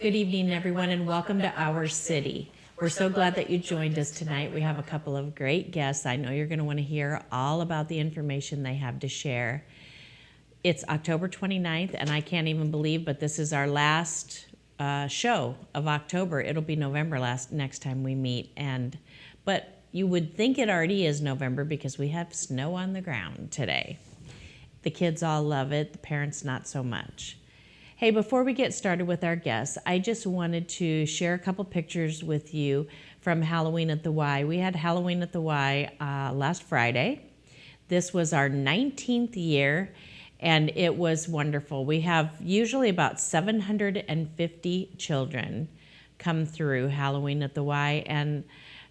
Good evening, everyone, and welcome to Our City. We're so glad that you joined us tonight. We have a couple of great guests. I know you're going to want to hear all about the information they have to share. It's October 29th, and I can't even believe, but this is our last show of October. It'll be November next time we meet. But you would think it already is November because we have snow on the ground today. The kids all love it, the parents not so much. Hey, before we get started with our guests, I just wanted to share a couple pictures with you from Halloween at the Y. We had Halloween at the Y last Friday. This was our 19th year, and it was wonderful. We have usually about 750 children come through Halloween at the Y, and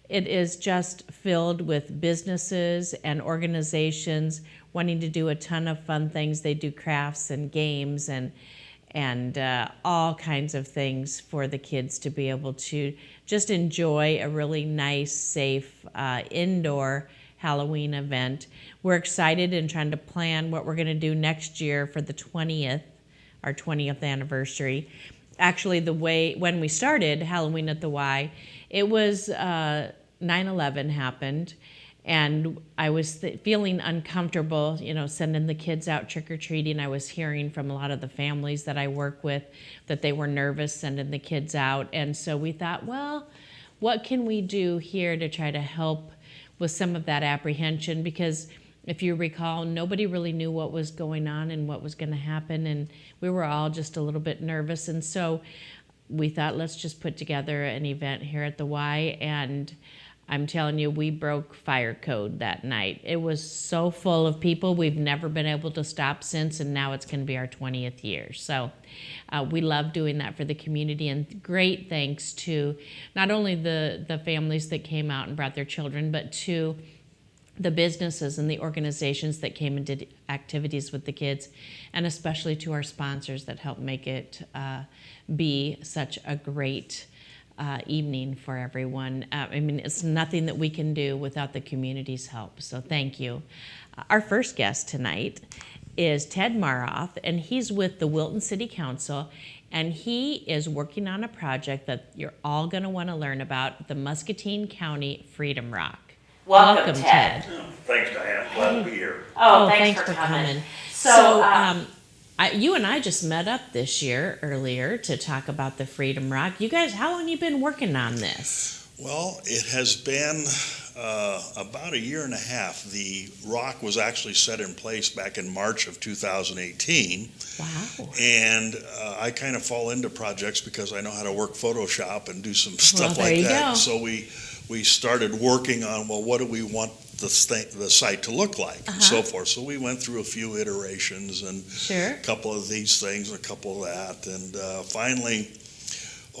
it is just filled with businesses and organizations wanting to do a ton of fun things. They do crafts and games and all kinds of things for the kids to be able to just enjoy a really nice, safe, indoor Halloween event. We're excited and trying to plan what we're going to do next year for the 20th, our 20th anniversary. Actually, when we started Halloween at the Y, it was 9/11 happened. And I was feeling uncomfortable, sending the kids out trick-or-treating. I was hearing from a lot of the families that I work with that they were nervous sending the kids out. And so we thought, well, what can we do here to try to help with some of that apprehension? Because if you recall, nobody really knew what was going on and what was going to happen. And we were all just a little bit nervous. And so we thought, let's just put together an event here at the Y. And I'm telling you, we broke fire code that night. It was so full of people. We've never been able to stop since, and now it's going to be our 20th year. So we love doing that for the community, and great thanks to not only the families that came out and brought their children, but to the businesses and the organizations that came and did activities with the kids, and especially to our sponsors that helped make it be such a great evening for everyone. It's nothing that we can do without the community's help, so thank you. Our first guest tonight is Ted Maroff, and he's with the Wilton City Council, and he is working on a project that you're all going to want to learn about, the Muscatine County Freedom Rock. Welcome, Ted. Thanks, Diane. Glad to be here. Oh, thanks for coming. So you and I just met up this year earlier to talk about the Freedom Rock. You guys, how long have you been working on this? Well, it has been about a year and a half. The rock was actually set in place back in March of 2018. Wow. And I kind of fall into projects because I know how to work Photoshop and do some stuff there like you that. go. So we started working on, well, what do we want the site to look like, and so forth. So we went through a few iterations and Sure. a couple of these things and a couple of that. And finally,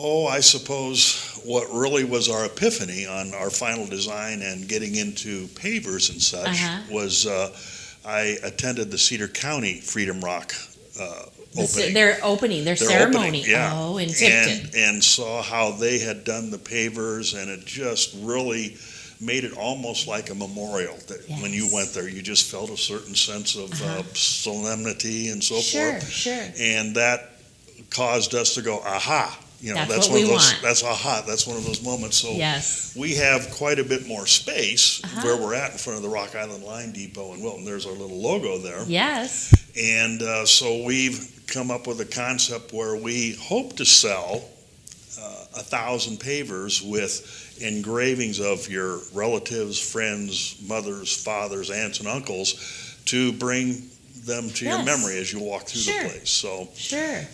I suppose what really was our epiphany on our final design and getting into pavers and such was I attended the Cedar County Freedom Rock opening. Their ceremony. Yeah. Oh, in Tipton. And saw how they had done the pavers, and it just really made it almost like a memorial. That when you went there, you just felt a certain sense of solemnity and so forth. Sure. And that caused us to go, aha. That's what we want. That's aha. That's one of those moments. So we have quite a bit more space where we're at in front of the Rock Island Line Depot in Wilton. There's our little logo there. Yes. And so we've come up with a concept where we hope to sell 1,000 pavers with engravings of your relatives, friends, mothers, fathers, aunts, and uncles to bring them to your memory as you walk through the place. So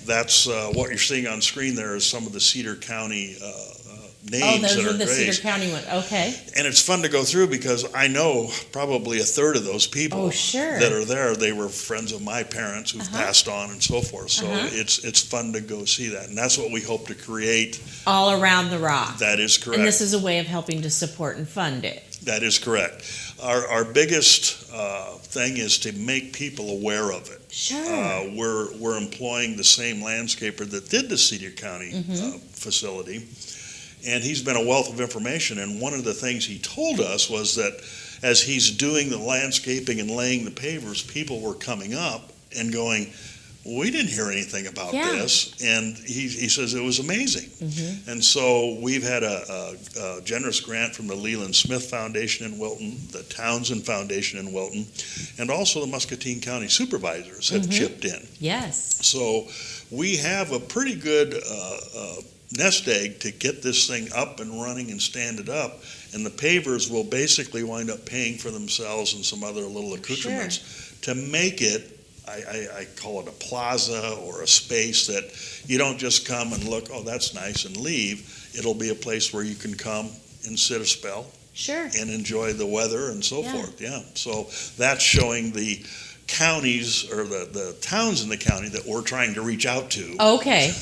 that's what you're seeing on screen there is some of the Cedar County names those that are are the engraved. Cedar County ones. Okay. And it's fun to go through because I know probably a third of those people that are there, they were friends of my parents who've passed on and so forth. So it's fun to go see that. And that's what we hope to create. All around the rock. That is correct. And this is a way of helping to support and fund it. That is correct. Our biggest thing is to make people aware of it. Sure. We're employing the same landscaper that did the Cedar County facility. And he's been a wealth of information, and one of the things he told us was that as he's doing the landscaping and laying the pavers, people were coming up and going, we didn't hear anything about Yeah. this. And he says it was amazing. Mm-hmm. And so we've had a generous grant from the Leland Smith Foundation in Wilton, the Townsend Foundation in Wilton, and also the Muscatine County Supervisors have chipped in. Yes. So we have a pretty good nest egg to get this thing up and running and stand it up. And the pavers will basically wind up paying for themselves and some other little accoutrements to make it, I call it a plaza or a space that you don't just come and look, oh, that's nice, and leave. It'll be a place where you can come and sit a spell Sure. and enjoy the weather and so Yeah. forth. Yeah. So that's showing the counties or the towns in the county that we're trying to reach out to. Okay.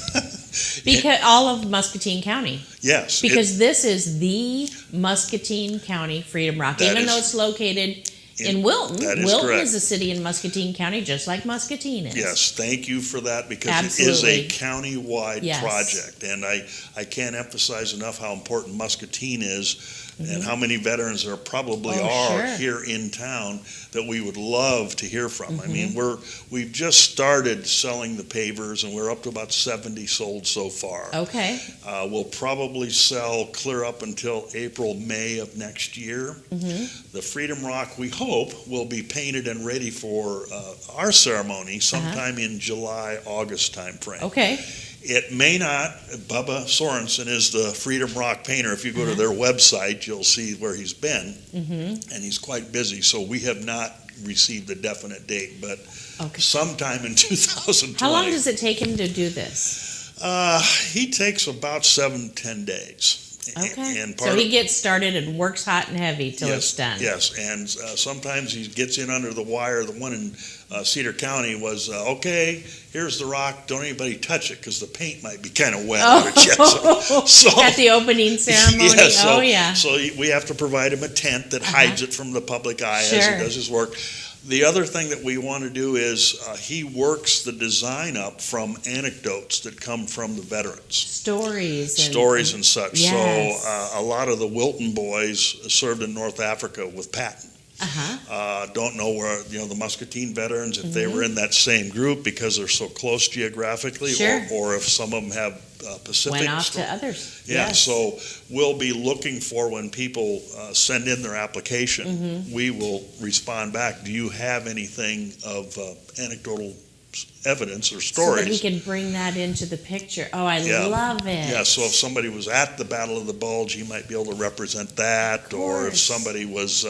Because all of Muscatine County. Yes. Because this is the Muscatine County Freedom Rock, That even is- though it's located in Wilton. That is Wilton correct. is a city in Muscatine County, just like Muscatine is. Yes, thank you for that, because Absolutely. it is a county-wide Yes. project. And I can't emphasize enough how important Muscatine is and how many veterans there probably Oh, are sure. here in town that we would love to hear from. I mean, we've just started selling the pavers, and we're up to about 70 sold so far. Okay. We'll probably sell clear up until April, May of next year. The Freedom Rock, we hope, will be painted and ready for our ceremony sometime in July, August timeframe. Okay. It may not. Bubba Sorensen is the Freedom Rock painter. If you go to their website, you'll see where he's been, and he's quite busy. So we have not received a definite date, but Okay. sometime in 2020. How long does it take him to do this? He takes about 7-10 days. Okay. And part So of- he gets started and works hot and heavy till yes, it's done. Yes, and sometimes he gets in under the wire. The one in Cedar County was, okay, here's the rock, don't anybody touch it, because the paint might be kind of wet on it yet. So, At the opening ceremony? yeah, so, Oh, yeah. So we have to provide him a tent that hides it from the public eye as he Sure. does his work. The other thing that we want to do is he works the design up from anecdotes that come from the veterans. Stories and such. Yes. So a lot of the Wilton boys served in North Africa with Patton. Don't know where, the Muscatine veterans, if they were in that same group because they're so close geographically, Sure. or if some of them have Pacific. Went off to others. Yeah, Yes. so we'll be looking for, when people send in their application, we will respond back. Do you have anything of anecdotal evidence or So stories? that he can bring that into the picture. Oh, I Yeah. love it. Yeah, so if somebody was at the Battle of the Bulge, he might be able to represent that. Or if course. somebody was,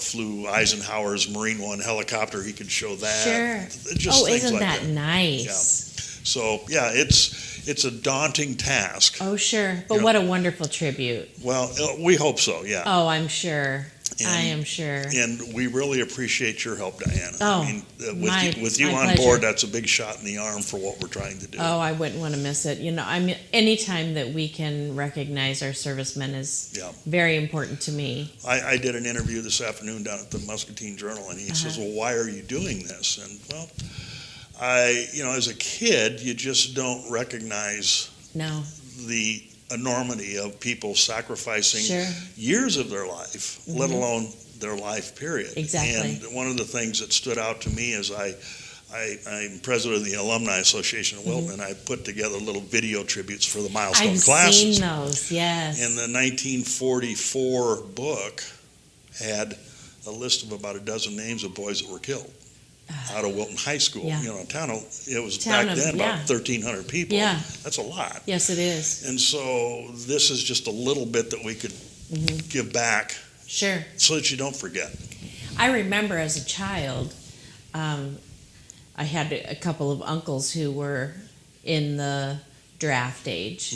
flew Eisenhower's Marine One helicopter, he could show that. Sure. Just Oh, things isn't like that nice? So, yeah, it's a daunting task. Oh, sure. But You know- what a wonderful tribute. Well, we hope so, yeah. Oh, I'm sure. I And- am sure. And we really appreciate your help, Diana. Oh, with you my on pleasure. board, that's a big shot in the arm for what we're trying to do. Oh, I wouldn't want to miss it. Anytime that we can recognize our servicemen is Yeah. very important to me. I did an interview this afternoon down at the Muscatine Journal, and he says, well, why are you doing this? And, well, as a kid, you just don't recognize No. the enormity of people sacrificing Sure. years of their life, let alone their life period. Exactly. And one of the things that stood out to me is I'm president of the Alumni Association of Wilton, and I put together little video tributes for the milestone I've classes. seen those, yes. And the 1944 book had a list of about a dozen names of boys that were killed out of Wilton High School. Yeah. It was Town back of- then yeah. about 1,300 people. Yeah. That's a lot. Yes, it is. And so this is just a little bit that we could give back Sure. so that you don't forget. I remember as a child, I had a couple of uncles who were in the draft age.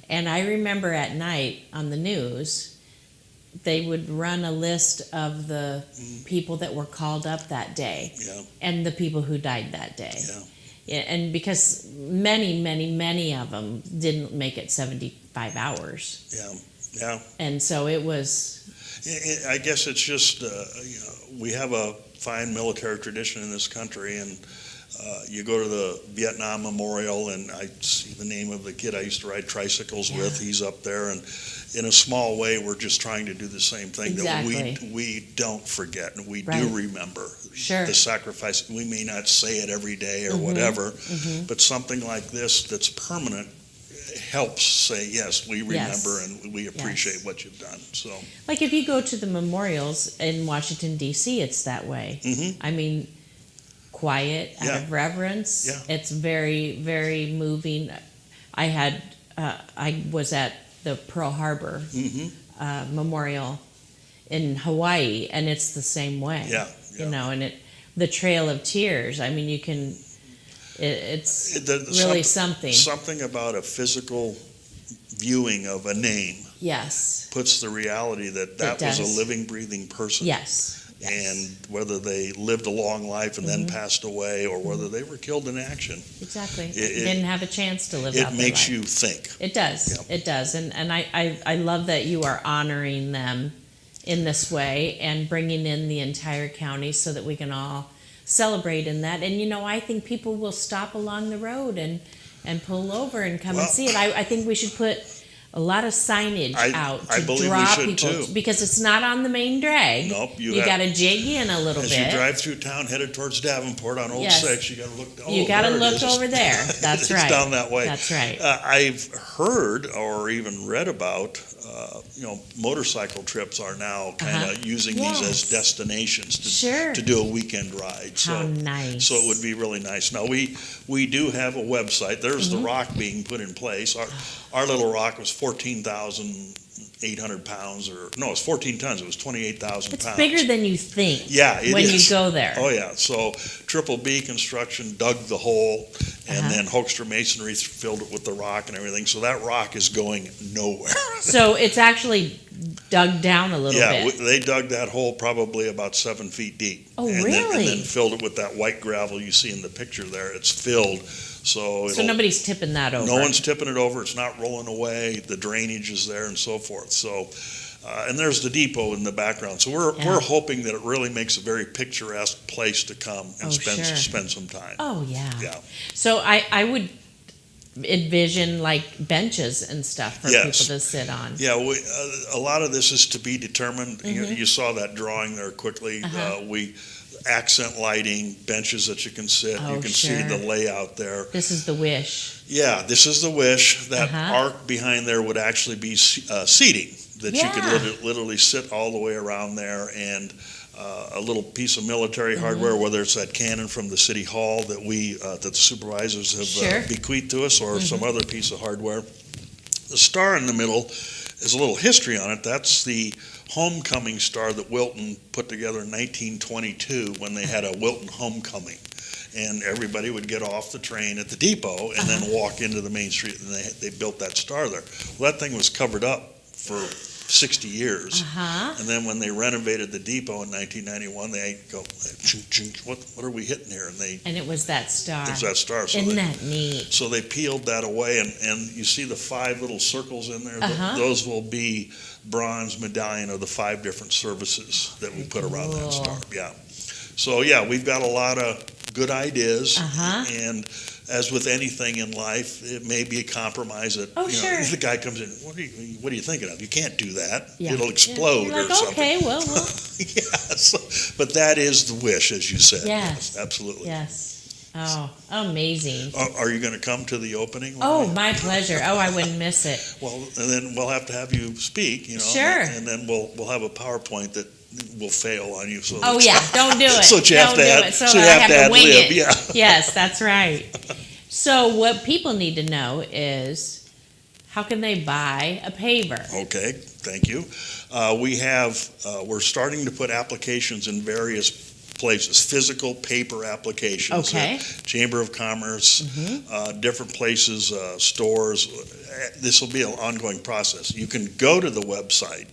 And I remember at night on the news, they would run a list of the people that were called up that day Yeah. and the people who died that day. Yeah. Yeah, and because many of them didn't make it 75 hours. Yeah. And so it was, I guess it's just, we have a fine military tradition in this country, and You go to the Vietnam Memorial, and I see the name of the kid I used to ride tricycles with. He's up there, and in a small way, we're just trying to do the same thing. Exactly. That we don't forget, and we Right. do remember the sacrifice. We may not say it every day or whatever, but something like this that's permanent helps say, yes, we remember and we appreciate what you've done. So, like if you go to the memorials in Washington, D.C., it's that way. I mean, quiet, out of reverence. Yeah. It's very, very moving. I was at the Pearl Harbor Memorial in Hawaii, and it's the same way. You know, and the Trail of Tears. I mean, you can. It's really something. Something about a physical viewing of a name. Yes. Puts the reality that was a living, breathing person. Yes. And whether they lived a long life and then passed away, or whether they were killed in action. Exactly. Didn't have a chance to live out their life. It makes you think. It does. Yep. It does. And I love that you are honoring them in this way and bringing in the entire county so that we can all celebrate in that. And, you know, I think people will stop along the road and pull over and come and see it. I think we should put a lot of signage out to draw people, because it's not on the main drag. Nope. You got to jig in a little bit. As you drive through town, headed towards Davenport on Old 6, you got to look. You got to look over there. That's right. It's down that way. That's right. I've heard or even read about, motorcycle trips are now kind of using these as destinations to do a weekend ride. How nice. So it would be really nice. Now, we do have a website. There's the rock being put in place. Our little rock was 14,800 pounds, it's 14 tons. It was 28,000 pounds. It's bigger than you think. Yeah, it when is. you go there. Oh yeah. So Triple B Construction dug the hole, and then Hoekstra Masonry filled it with the rock and everything. So that rock is going nowhere. So it's actually dug down a little bit. Yeah, they dug that hole probably about 7 feet deep. Oh, and really? And then filled it with that white gravel you see in the picture there. It's filled. So nobody's tipping that over. No one's tipping it over. It's not rolling away. The drainage is there and so forth. So, and there's the depot in the background. So we're hoping that it really makes a very picturesque place to come and spend some time. Oh yeah. Yeah. So I would envision like benches and stuff for people to sit on. Yeah, a lot of this is to be determined. You saw that drawing there quickly. We accent lighting, benches that you can sit. You can see the layout there. This is the wish. Yeah, this is the wish. That arc behind there would actually be seating that you could literally sit all the way around there, and a little piece of military hardware, whether it's that cannon from the city hall that that the supervisors have bequeathed to us, or some other piece of hardware. The star in the middle is a little history on it. That's the homecoming star that Wilton put together in 1922 when they had a Wilton homecoming. And everybody would get off the train at the depot and then walk into the main street, and they built that star there. Well, that thing was covered up for 60 years. And then when they renovated the depot in 1991, they go, what are we hitting here? And it was that star. It was that star. So Isn't that neat? So they peeled that away, and you see the 5 little circles in there? Those will be bronze medallion of the 5 different services that we put around that star. Yeah. So yeah, we've got a lot of good ideas, and as with anything in life, it may be a compromise that if the guy comes in, what are you thinking of? You can't do that. It'll explode or something. Okay, well. But that is the wish, as you said. Yes, absolutely. Yes. Oh, amazing. Are you going to come to the opening? Oh, my pleasure. Oh, I wouldn't miss it. Well, and then we'll have to have you speak, Sure. And then we'll have a PowerPoint that will fail on you. So don't do it. So you have to add, so you have to ad wing lib. it. Yeah. Yes, that's right. So what people need to know is, how can they buy a paver? Okay, thank you. We're starting to put applications in various places, physical paper applications. Okay. Chamber of Commerce, different places, stores. This will be an ongoing process. You can go to the website,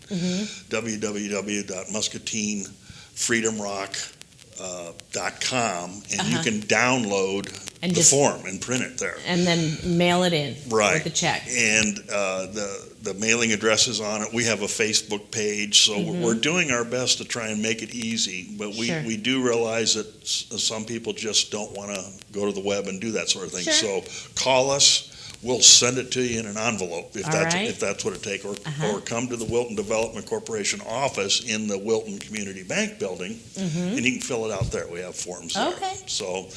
www.muscatinefreedomrock.com, and you can download And the form and print it there. And then mail it in with the check. And the mailing address is on it. We have a Facebook page, so we're doing our best to try and make it easy. But we do realize that some people just don't want to go to the web and do that sort of thing. So call us. We'll send it to you in an envelope if that's what it takes, or come to the Wilton Development Corporation office in the Wilton Community Bank building, and you can fill it out there. We have forms there. Okay. So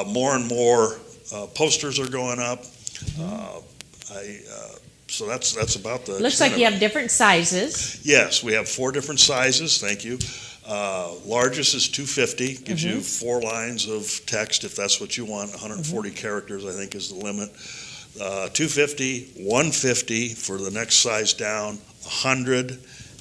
more and more posters are going up. So that's about the. Looks like you have different sizes. Yes, we have 4 different sizes. Thank you. Largest is 250, gives you 4 lines of text if that's what you want. 140 characters, I think, is the limit. 250, 150 for the next size down, 100,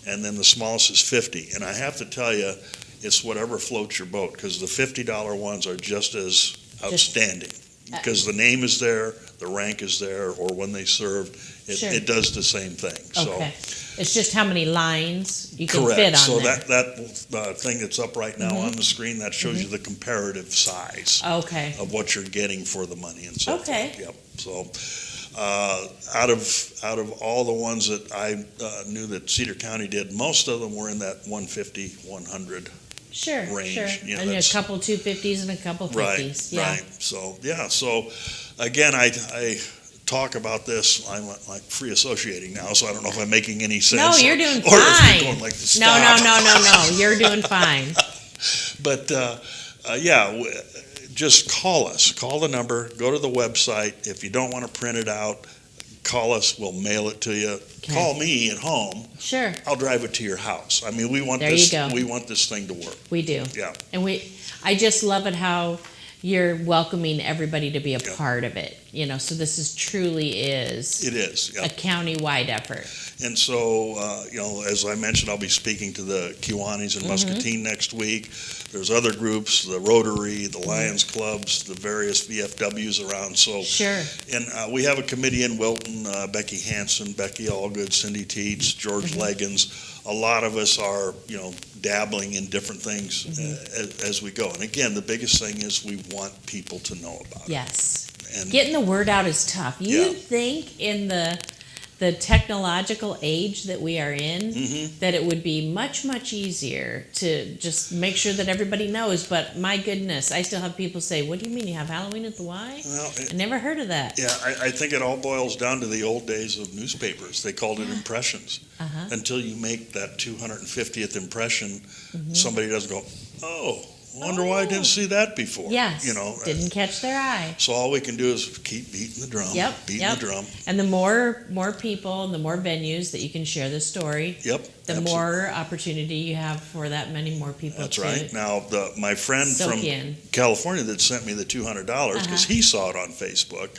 and then the smallest is 50. And I have to tell you, it's whatever floats your boat, because the $50 ones are just as outstanding, because the name is there, the rank is there, or when they served, it does the same thing. Okay. It's just how many lines you can Correct. fit on so there. that thing that's up right now on the screen, that shows you the comparative size of what you're getting for the money and so forth. Yep. So out of all the ones that I knew that Cedar County did, most of them were in that 150, 100 range. Sure. And a couple 250s and a couple 50s. Right. So again, I talk about this. I'm like free associating now, so I don't know if I'm making any sense. No, you're doing or fine. If you're going like to stop. No. You're doing fine. But just call us. Call the number. Go to the website. If you don't want to print it out, call us. We'll mail it to you. Okay. Call me at home. Sure. I'll drive it to your house. I mean, we want this. We want this thing to work. We do. Yeah. And I just love it how you're welcoming everybody to be a part of it. So this truly is. It is. A county-wide effort. And so, as I mentioned, I'll be speaking to the Kiwanis in Muscatine next week. There's other groups, the Rotary, the Lions Clubs, the various VFWs around. So, and we have a committee in Wilton, Becky Hansen, Becky Allgood, Cindy Teets, George Leggins. A lot of us are, dabbling in different things as we go. And again, the biggest thing is we want people to know about it. Yes. And getting the word out is tough. You'd think in the technological age that we are in, that it would be much, much easier to just make sure that everybody knows. But my goodness, I still have people say, what do you mean you have Halloween at the Y? Well, I never heard of that. Yeah, I think it all boils down to the old days of newspapers. They called it impressions. Until you make that 250th impression, somebody doesn't go, oh, wonder why I didn't see that before. Yes, didn't catch their eye. So all we can do is keep beating the drum, beating the drum. And the more people and the more venues that you can share the story, the more opportunity you have for that many more people. That's right. Now, my friend from California that sent me the $200, because he saw it on Facebook,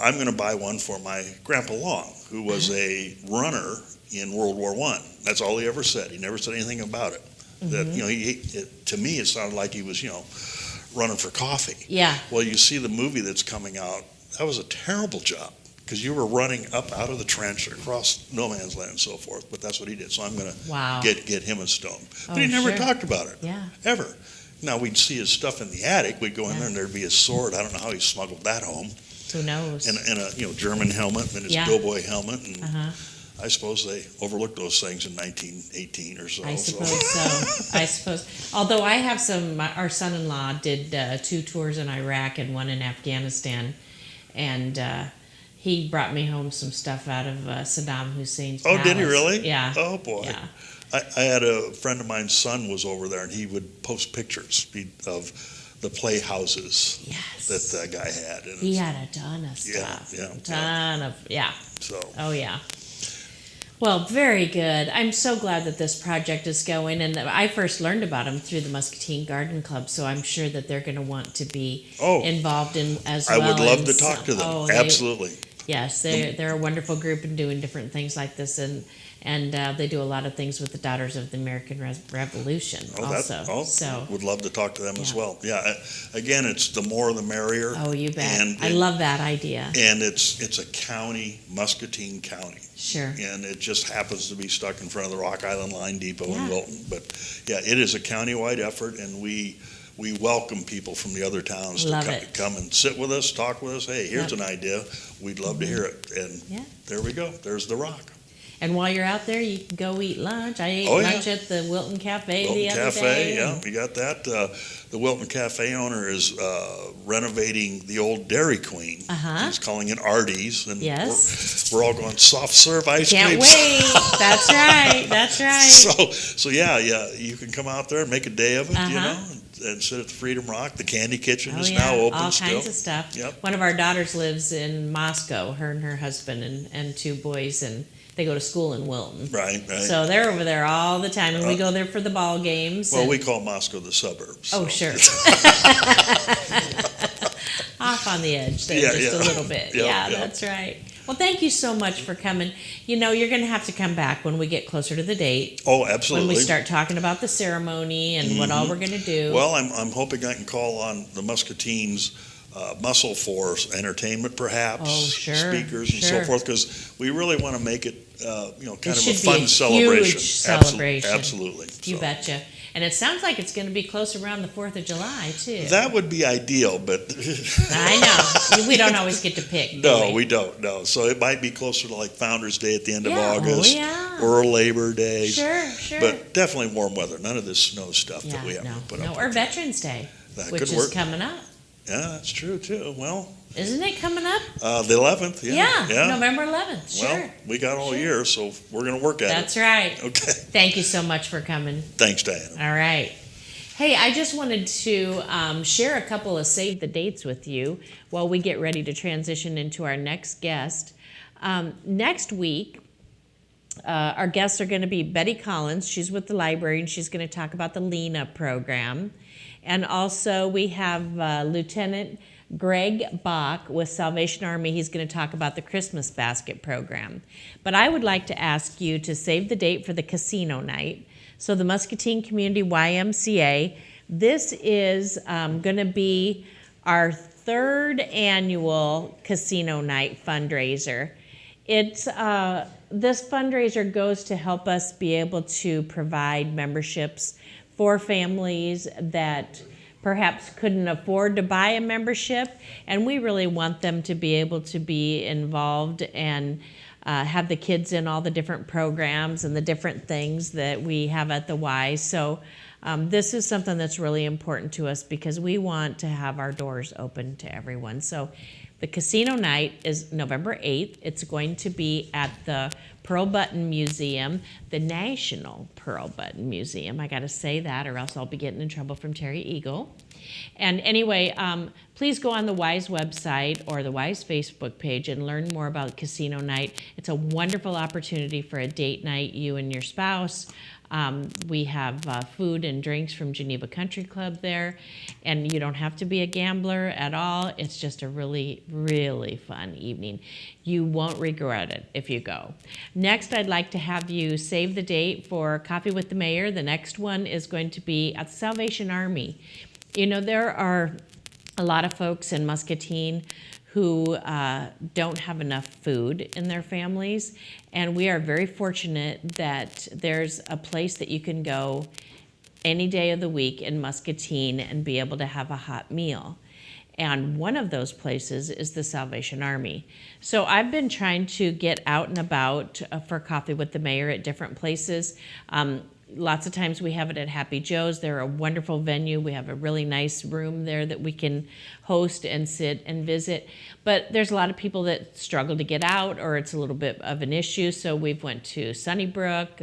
I'm going to buy one for my Grandpa Long, who was a runner in World War I. That's all he ever said. He never said anything about it. That to me it sounded like he was running for coffee. Yeah. Well, you see the movie that's coming out. That was a terrible job, because you were running up out of the trench across no man's land and so forth. But that's what he did. So I'm going to get him a stone. But he never talked about it. Yeah. Ever. Now we'd see his stuff in the attic. We'd go in there and there'd be his sword. I don't know how he smuggled that home. Who knows? And a German helmet and his doughboy helmet and. I suppose they overlooked those things in 1918 or so. I suppose so. I suppose. Although I have our son-in-law did 2 tours in Iraq and 1 in Afghanistan, and he brought me home some stuff out of Saddam Hussein's palace. Oh, did he really? Yeah. Oh, boy. Yeah. I had a friend of mine's son was over there, and he would post pictures of the playhouses that that guy had. And he had a ton of stuff. So. Oh, yeah. Well, very good. I'm so glad that this project is going, and I first learned about them through the Muscatine Garden Club, so I'm sure that they're going to want to be involved in as well. I would love to talk to them. Absolutely. Yes, they're a wonderful group and doing different things like this, and they do a lot of things with the Daughters of the American Revolution also. So would love to talk to them as well. Yeah, again, it's the more the merrier. Oh, you bet. I love that idea. And it's a county, Muscatine County. Sure. And it just happens to be stuck in front of the Rock Island Line Depot in Wilton. But yeah, it is a county-wide effort, and we we welcome people from the other towns to come and sit with us, talk with us. Hey, here's an idea. We'd love to hear it. And there we go. There's the rock. And while you're out there, you can go eat lunch. I ate lunch at the Wilton Cafe the other day. Yeah, we got that. The Wilton Cafe owner is renovating the old Dairy Queen. He's calling it Artie's. And we're all going soft serve ice cream. Can't wait. That's right. That's right. So yeah, you can come out there and make a day of it, you know, and sit at the Freedom Rock. The Candy Kitchen is now open all still. Kinds of stuff. Yep. One of our daughters lives in Moscow, her and her husband and 2 boys, and they go to school in Wilton. Right. So they're over there all the time, and we go there for the ball games. Well, we call Moscow the suburbs. So. Oh, sure. Off on the edge there just a little bit. That's right. Well, thank you so much for coming. You know, you're going to have to come back when we get closer to the date. Oh, absolutely. When we start talking about the ceremony and what all we're going to do. Well, I'm hoping I can call on the Muscatine's Muscle Force entertainment, perhaps, speakers and so forth, because we really want to make it, kind of a fun celebration. Huge celebration. Absolutely. You betcha. And it sounds like it's going to be close around the 4th of July, too. That would be ideal, but... I know. We don't always get to pick, No, we don't, no. So it might be closer to like Founders Day at the end of August. Or Labor Day. Sure. But definitely warm weather. None of this snow stuff that we have to put up. Or Veterans Day, which is coming up. Yeah, that's true, too. Well... Isn't it coming up? The 11th, yeah. November 11th, sure. Well, we got all year, so we're going to work at it. That's right. Okay. Thank you so much for coming. Thanks, Diana. All right. Hey, I just wanted to share a couple of save the dates with you while we get ready to transition into our next guest. Next week, our guests are going to be Betty Collins. She's with the library, and she's going to talk about the Lena program. And also we have Lieutenant Greg Bach with Salvation Army. He's going to talk about the Christmas basket program. But I would like to ask you to save the date for the casino night. So the Muscatine Community YMCA, this is going to be our 3rd annual casino night fundraiser. It's this fundraiser goes to help us be able to provide memberships for families that perhaps couldn't afford to buy a membership, and we really want them to be able to be involved and have the kids in all the different programs and the different things that we have at the Y. So this is something that's really important to us because we want to have our doors open to everyone. So the casino night is November 8th. It's going to be at the Pearl Button Museum, the National Pearl Button Museum. I got to say that or else I'll be getting in trouble from Terry Eagle. And anyway, please go on the WISE website or the WISE Facebook page and learn more about casino night. It's a wonderful opportunity for a date night, you and your spouse. We have food and drinks from Geneva Country Club there, and you don't have to be a gambler at all. It's just a really, really fun evening. You won't regret it if you go. Next, I'd like to have you save the date for Coffee with the Mayor. The next one is going to be at the Salvation Army. You know, there are a lot of folks in Muscatine who don't have enough food in their families, and we are very fortunate that there's a place that you can go any day of the week in Muscatine and be able to have a hot meal. And one of those places is the Salvation Army. So I've been trying to get out and about for Coffee with the Mayor at different places. Lots of times we have it at Happy Joe's. They're a wonderful venue. We have a really nice room there that we can host and sit and visit. But there's a lot of people that struggle to get out, or it's a little bit of an issue. So we've went to Sunnybrook.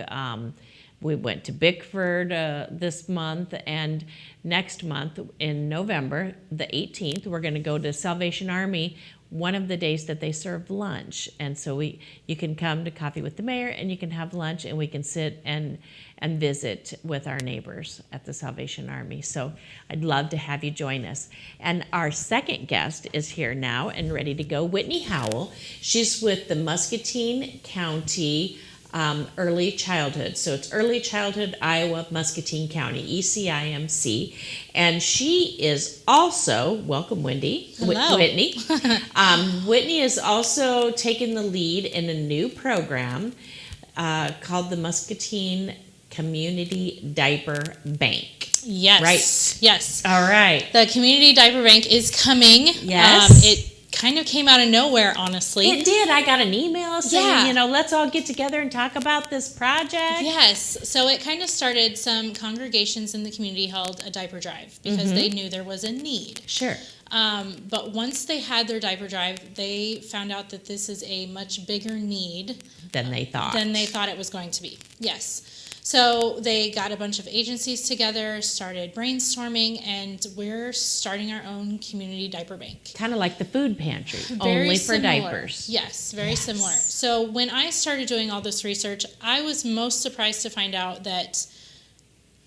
We went to Bickford this month, and next month in November, the 18th, we're going to go to Salvation Army, one of the days that they serve lunch. And so you can come to Coffee with the Mayor, and you can have lunch, and we can sit and visit with our neighbors at the Salvation Army. So I'd love to have you join us. And our second guest is here now and ready to go, Whitney Howell. She's with the Muscatine County Early Childhood. So it's Early Childhood Iowa Muscatine County, ECIMC. And she is also, welcome Wendy. Hello. Whitney. Whitney is also taking the lead in a new program called the Muscatine Community Diaper Bank. Yes. Right. Yes. All right. The community diaper bank is coming. Yes. It kind of came out of nowhere, honestly. It did. I got an email saying, Yeah. you know, let's all get together and talk about this project. Yes. So it kind of started, some congregations in the community held a diaper drive because they knew there was a need. Sure. But once they had their diaper drive, they found out that this is a much bigger need Than they thought. it was going to be. Yes. So they got a bunch of agencies together, started brainstorming, and we're starting our own community diaper bank. Kind of like the food pantry, Very only for similar. diapers. Yes, very similar. So when I started doing all this research, I was most surprised to find out that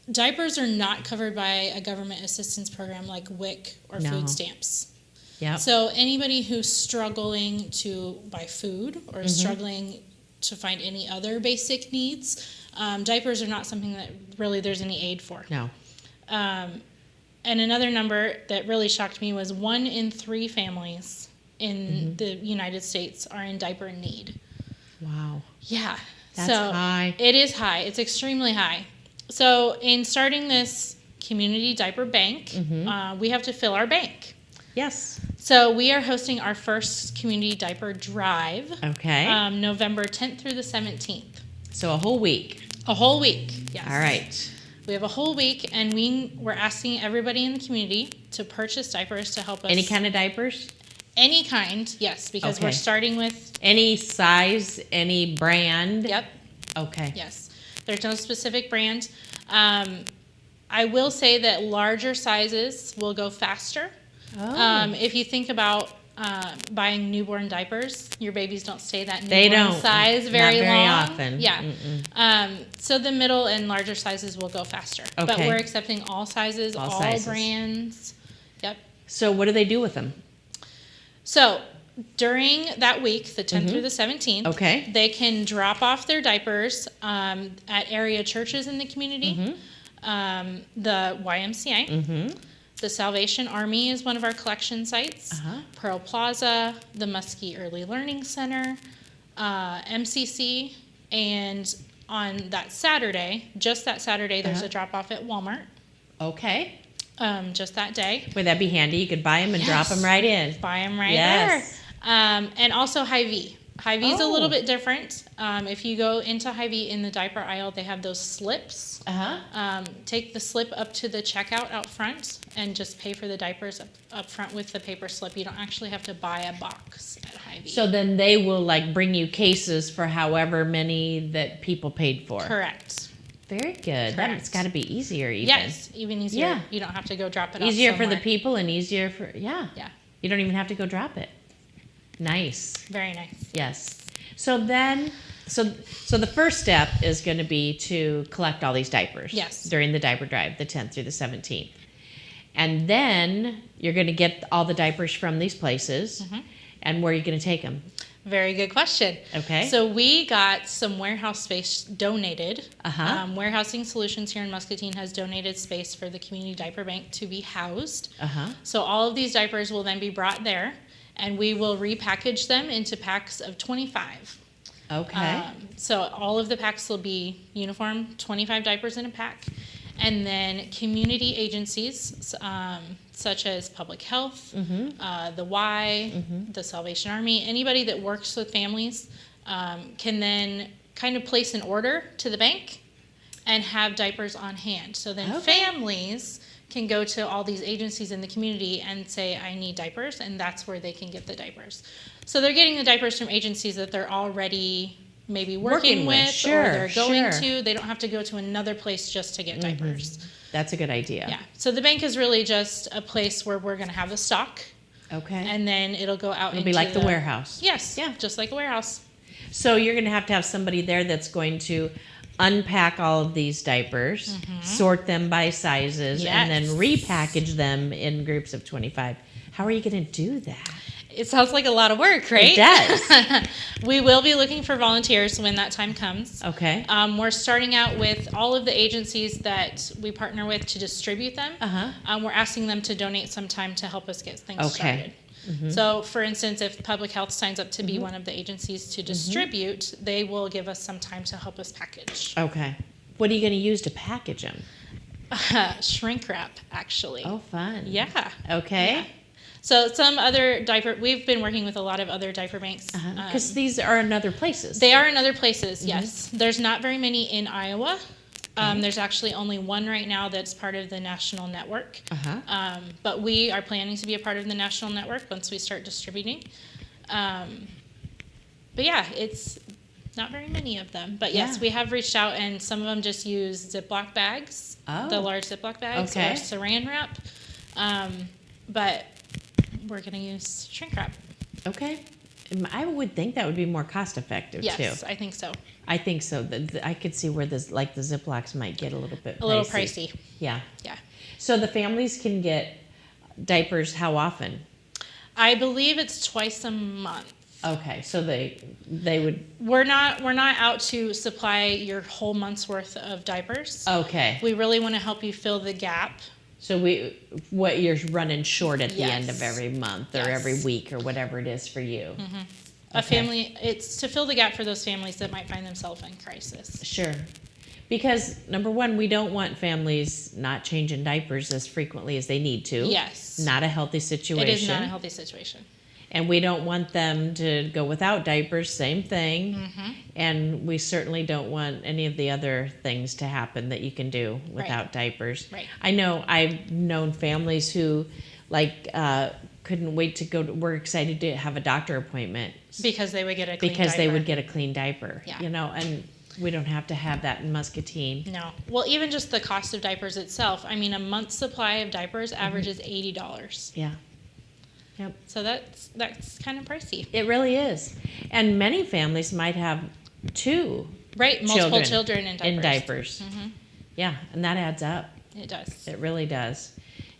diapers are not covered by a government assistance program like WIC or No. food stamps. Yep. So anybody who's struggling to buy food or struggling to find any other basic needs, diapers are not something that really there's any aid for. No. And another number that really shocked me was 1 in 3 families in the United States are in diaper need. Wow. Yeah. That's so high. It is high. It's extremely high. So in starting this community diaper bank, we have to fill our bank. Yes. So we are hosting our first community diaper drive, Okay. November 10th through the 17th. So a whole week. A whole week. Yes. All right. We have a whole week, and we're asking everybody in the community to purchase diapers to help us. Any kind of diapers? Any kind, yes, because Okay. we're starting with. Any size, any brand? Yep. Okay. Yes. There's no specific brand. I will say that larger sizes will go faster. Oh. If you think about buying newborn diapers, your babies don't stay that They newborn don't. size very Not very long. often. Yeah. So the middle and larger sizes will go faster. But Okay. we're accepting all sizes, all sizes. brands. Yep. So what do they do with them? So during that week, the 10th through the 17th, Okay. they can drop off their diapers at area churches in the community, the YMCA. The Salvation Army is one of our collection sites. Pearl Plaza, the Muskie Early Learning Center, MCC, and on that Saturday, just that Saturday, there's a drop-off at Walmart, Okay. just that day. Would that be handy? You could buy them and drop Yes. them right in. Buy them right Yes. there. And also Hy-Vee. Hy-Vee is a Oh. little bit different. If you go into Hy-Vee in the diaper aisle, they have those slips. Take the slip up to the checkout out front and just pay for the diapers up front with the paper slip. You don't actually have to buy a box at Hy-Vee. So then they will like bring you cases for however many that people paid for. Correct. Very good. That's got to be easier even. Yes, even easier. Yeah. You don't have to go drop it off Easier for the somewhere. people and easier for, yeah. Yeah, You don't even have to go drop it. Nice. very nice. Yes. So then, so the first step is going to be to collect all these diapers. Yes. During the diaper drive, the 10th through the 17th. And then you're going to get all the diapers from these places. And where are you going to take them? Very good question. Okay. So we got some warehouse space donated. Uh-huh. Warehousing Solutions here in Muscatine has donated space for the community diaper bank to be housed. Uh-huh. So all of these diapers will then be brought there, and we will repackage them into packs of 25. Okay. So all of the packs will be uniform, 25 diapers in a pack. And then community agencies, such as Public Health, the Y, the Salvation Army, anybody that works with families can then kind of place an order to the bank and have diapers on hand. So then families can go to all these agencies in the community and say, I need diapers, and that's where they can get the diapers. So they're getting the diapers from agencies that they're already maybe working with, sure, or they're going sure. to. They don't have to go to another place just to get diapers. That's a good idea. Yeah. So the bank is really just a place where we're going to have the stock, Okay. and then it'll go out It'll be like the warehouse. Yes. Yeah. Just like a warehouse. So you're going to have somebody there that's going to unpack all of these diapers, sort them by sizes, and then Yes. repackage them in groups of 25. How are you going to do that? It sounds like a lot of work, right? It does. We will be looking for volunteers when that time comes. Okay. We're starting out with all of the agencies that we partner with to distribute them. We're asking them to donate some time to help us get things started. So, for instance, if Public Health signs up to be one of the agencies to distribute, they will give us some time to help us package. Okay. What are you going to use to package them? Shrink wrap, actually. Oh, fun. Yeah. Okay. Yeah. So some other we've been working with a lot of other diaper banks. Because these are in other places. They are in other places, yes. There's not very many in Iowa. There's actually only one right now that's part of the national network. But we are planning to be a part of the national network once we start distributing. But yeah, it's not very many of them. But yes, we have reached out, and some of them just use Ziploc bags, the large Ziploc bags, or saran wrap. But we're going to use shrink wrap. Okay. I would think that would be more cost effective, too. Yes, I think so. I think so. I could see where the Ziplocs might get a little bit pricey. A little pricey. Yeah. Yeah. So the families can get diapers how often? I believe it's twice a month. Okay, so they would. We're not out to supply your whole month's worth of diapers. Okay. We really want to help you fill the gap. So what you're running short at the end of every month or every week or whatever it is for you. A family, it's to fill the gap for those families that might find themselves in crisis. Sure. Because number one, we don't want families not changing diapers as frequently as they need to. Yes. Not a healthy situation. It is not a healthy situation. And we don't want them to go without diapers, same thing. And we certainly don't want any of the other things to happen that you can do without diapers. Right. I know I've known families who couldn't wait to go were excited to have a doctor appointment. Because they would get a clean diaper. Because they would get a clean diaper. Yeah. And we don't have to have that in Muscatine. No. Well, even just the cost of diapers itself. I mean, a month's supply of diapers averages $80. Yeah. Yep. So that's kind of pricey. It really is. And many families might have two multiple children in diapers. Yeah, and that adds up. It does. It really does.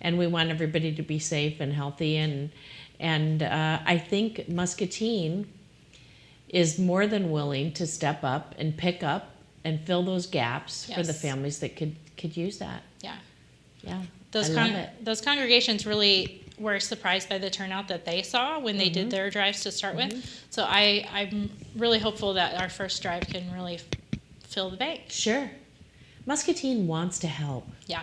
And we want everybody to be safe and healthy. And I think Muscatine is more than willing to step up and pick up and fill those gaps for the families that could use that. Yeah. Yeah. Those congregations really were surprised by the turnout that they saw when they did their drives to start with. So I'm really hopeful that our first drive can really fill the bank. Sure. Muscatine wants to help. Yeah.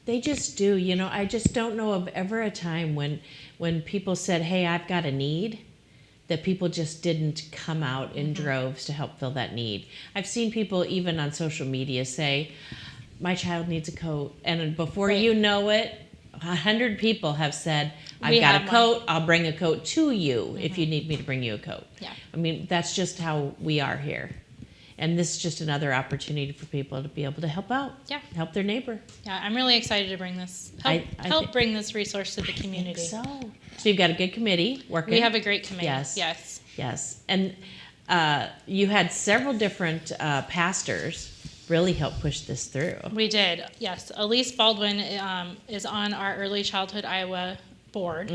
They just do. I just don't know of ever a time when people said, hey, I've got a need, that people just didn't come out in droves to help fill that need. I've seen people even on social media say, my child needs a coat. And before you know it, 100 people have said, I've got a coat, I'll bring a coat to you if you need me to bring you a coat. Yeah. I mean, that's just how we are here. And this is just another opportunity for people to be able to help out. Yeah. Help their neighbor. Yeah, I'm really excited to bring this, help bring this resource to the community. I think so. So you've got a good committee working? We have a great committee. Yes. Yes. And you had several different pastors really help push this through. We did, yes. Elise Baldwin is on our Early Childhood Iowa board,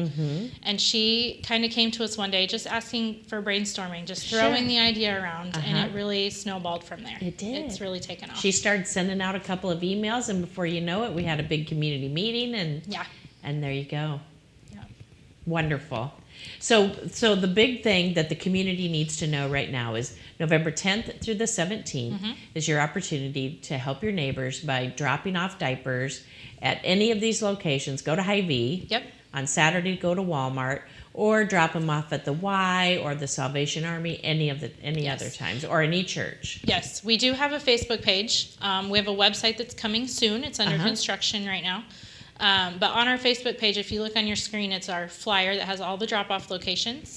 and she kind of came to us one day just asking for brainstorming, just throwing the idea around, and it really snowballed from there. It did. It's really taken off. She started sending out a couple of emails, and before you know it, we had a big community meeting, and there you go. Yeah. Wonderful. So the big thing that the community needs to know right now is November 10th through the 17th is your opportunity to help your neighbors by dropping off diapers at any of these locations. Go to Hy-Vee. Yep. On Saturday, go to Walmart, or drop them off at the Y or the Salvation Army any other times, or any church. Yes, we do have a Facebook page. We have a website that's coming soon. It's under construction right now. But on our Facebook page, if you look on your screen, it's our flyer that has all the drop-off locations.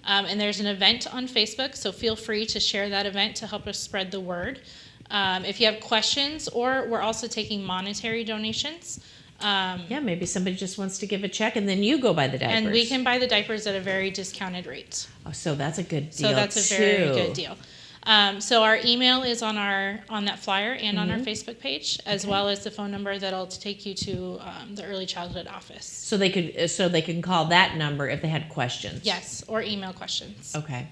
And there's an event on Facebook, so feel free to share that event to help us spread the word. If you have questions, or we're also taking monetary donations. Maybe somebody just wants to give a check, and then you go buy the diapers. And we can buy the diapers at a very discounted rate. Oh, so that's a good deal. So that's a very good deal. So our email is on that flyer and on our Facebook page, as well as the phone number that'll take you to the early childhood office. So they can call that number if they had questions. Yes, or email questions. Okay.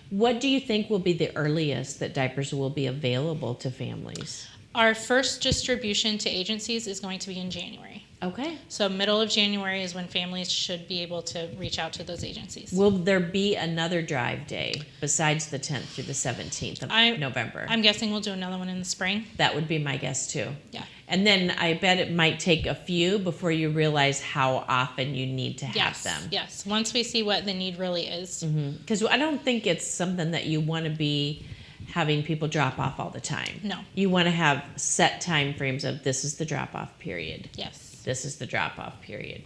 What do you think will be the earliest that diapers will be available to families? Our first distribution to agencies is going to be in January. Okay. So middle of January is when families should be able to reach out to those agencies. Will there be another drive day besides the 10th through the 17th of November? I'm guessing we'll do another one in the spring. That would be my guess too. Yeah. And then I bet it might take a few before you realize how often you need to have them. Yes. Once we see what the need really is. Because I don't think it's something that you want to be having people drop off all the time. No. You want to have set time frames of this is the drop off period. Yes. This is the drop off period.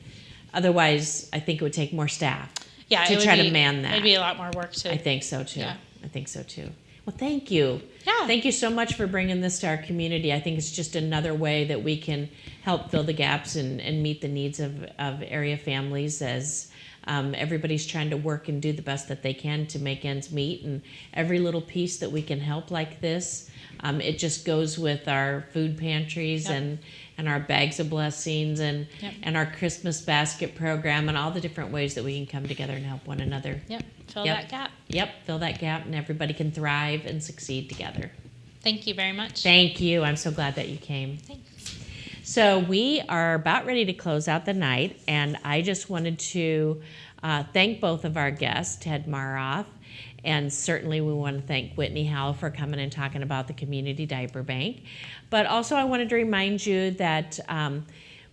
Otherwise, I think it would take more staff Yeah. to try to man that. It'd be a lot more work to. I think so too. Yeah. I think so too. Well, thank you. Yeah. Thank you so much for bringing this to our community. I think it's just another way that we can help fill the gaps and meet the needs of area families as everybody's trying to work and do the best that they can to make ends meet. And every little piece that we can help like this, it just goes with our food pantries and our bags of blessings and our Christmas basket program and all the different ways that we can come together and help one another. Fill that gap. Fill that gap, and everybody can thrive and succeed together. Thank you very much. Thank you. I'm so glad that you came. Thanks. So we are about ready to close out the night, and I just wanted to thank both of our guests, Ted Maroff, and certainly we want to thank Whitney Howell for coming and talking about the Community Diaper Bank. But also I wanted to remind you that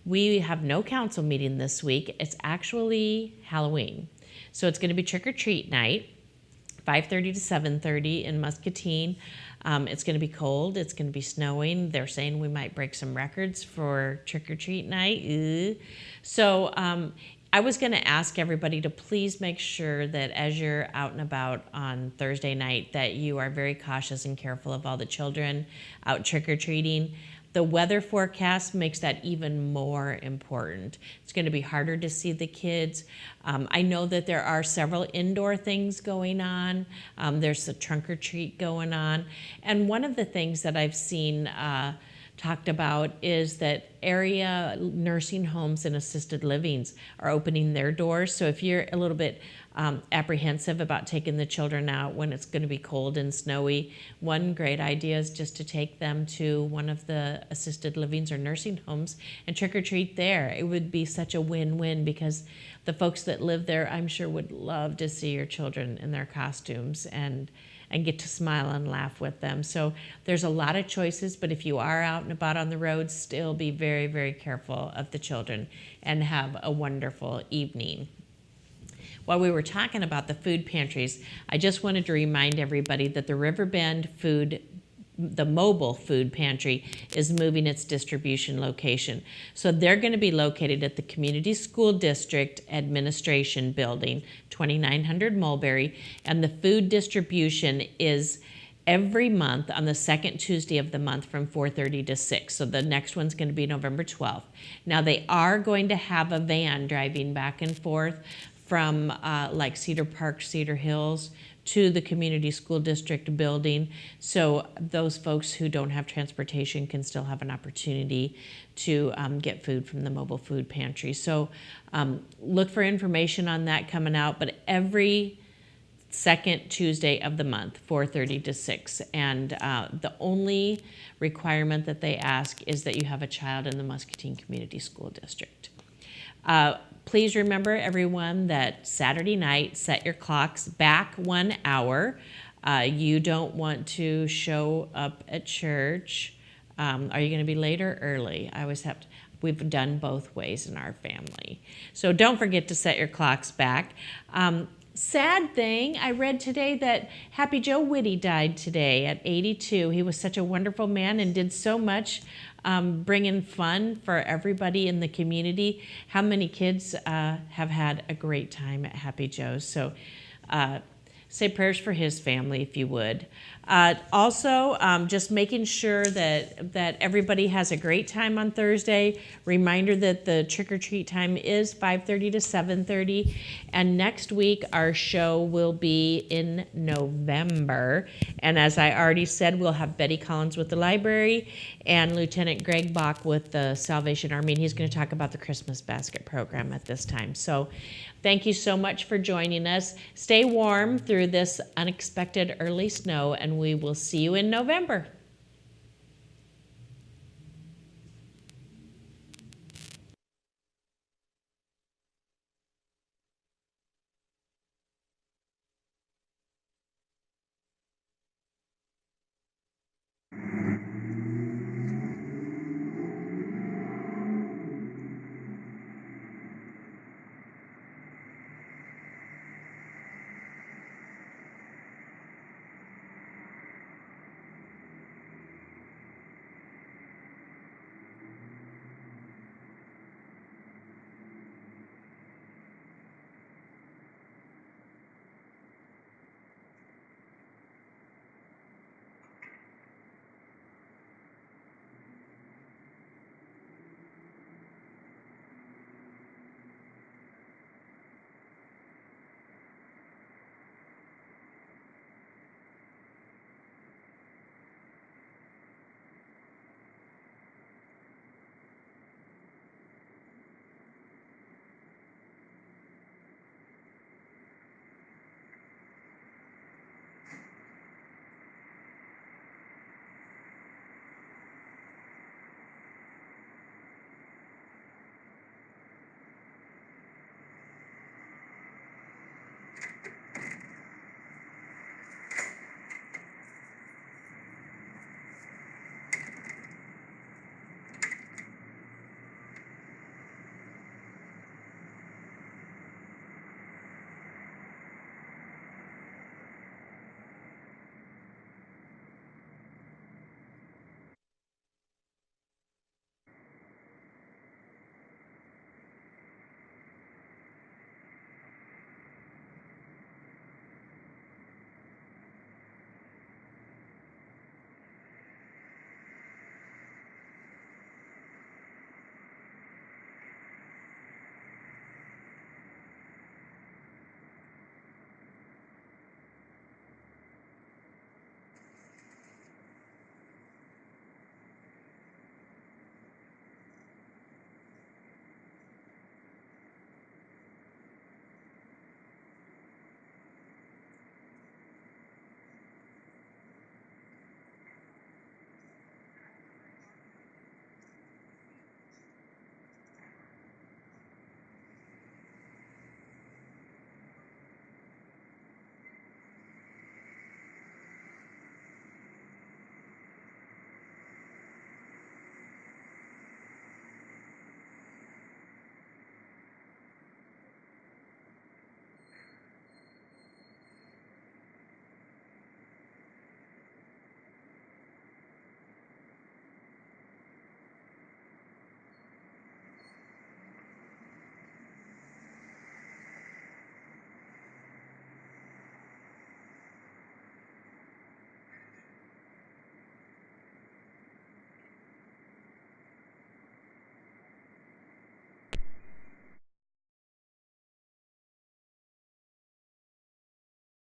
we have no council meeting this week. It's actually Halloween. So it's going to be trick-or-treat night, 5:30 to 7:30 in Muscatine. It's going to be cold. It's going to be snowing. They're saying we might break some records for trick-or-treat night. So I was going to ask everybody to please make sure that as you're out and about on Thursday night that you are very cautious and careful of all the children out trick-or-treating. The weather forecast makes that even more important. It's going to be harder to see the kids. I know that there are several indoor things going on. There's a trunk or treat going on. And one of the things that I've seen talked about is that area nursing homes and assisted livings are opening their doors. So if you're a little bit apprehensive about taking the children out when it's going to be cold and snowy, one great idea is just to take them to one of the assisted livings or nursing homes and trick or treat there. It would be such a win-win because the folks that live there, I'm sure, would love to see your children in their costumes and get to smile and laugh with them. So there's a lot of choices, but if you are out and about on the road, still be very, very careful of the children and have a wonderful evening. While we were talking about the food pantries, I just wanted to remind everybody that the Riverbend the mobile food pantry is moving its distribution location. So they're going to be located at the Community School District Administration Building, 2900 Mulberry, and the food distribution is every month on the second Tuesday of the month from 4:30 to 6. So the next one's going to be November 12th. Now they are going to have a van driving back and forth from like Cedar Park, Cedar Hills, to the Community School District building. So those folks who don't have transportation can still have an opportunity to get food from the mobile food pantry. So look for information on that coming out, but every second Tuesday of the month, 4:30 to 6. And the only requirement that they ask is that you have a child in the Muscatine Community School District. Please remember, everyone, that Saturday night, set your clocks back 1 hour. You don't want to show up at church. Are you going to be late or early? I always have to. We've done both ways in our family. So don't forget to set your clocks back. Sad thing, I read today that Happy Joe Whitty died today at 82. He was such a wonderful man and did so much bringing fun for everybody in the community. How many kids have had a great time at Happy Joe's? So say prayers for his family if you would. Also, just making sure that everybody has a great time on Thursday. Reminder that the trick-or-treat time is 5:30 to 7:30. And next week, our show will be in November. And as I already said, we'll have Betty Collins with the library and Lieutenant Greg Bach with the Salvation Army. And he's going to talk about the Christmas basket program at this time. So thank you so much for joining us. Stay warm through this unexpected early snow, and we will see you in November.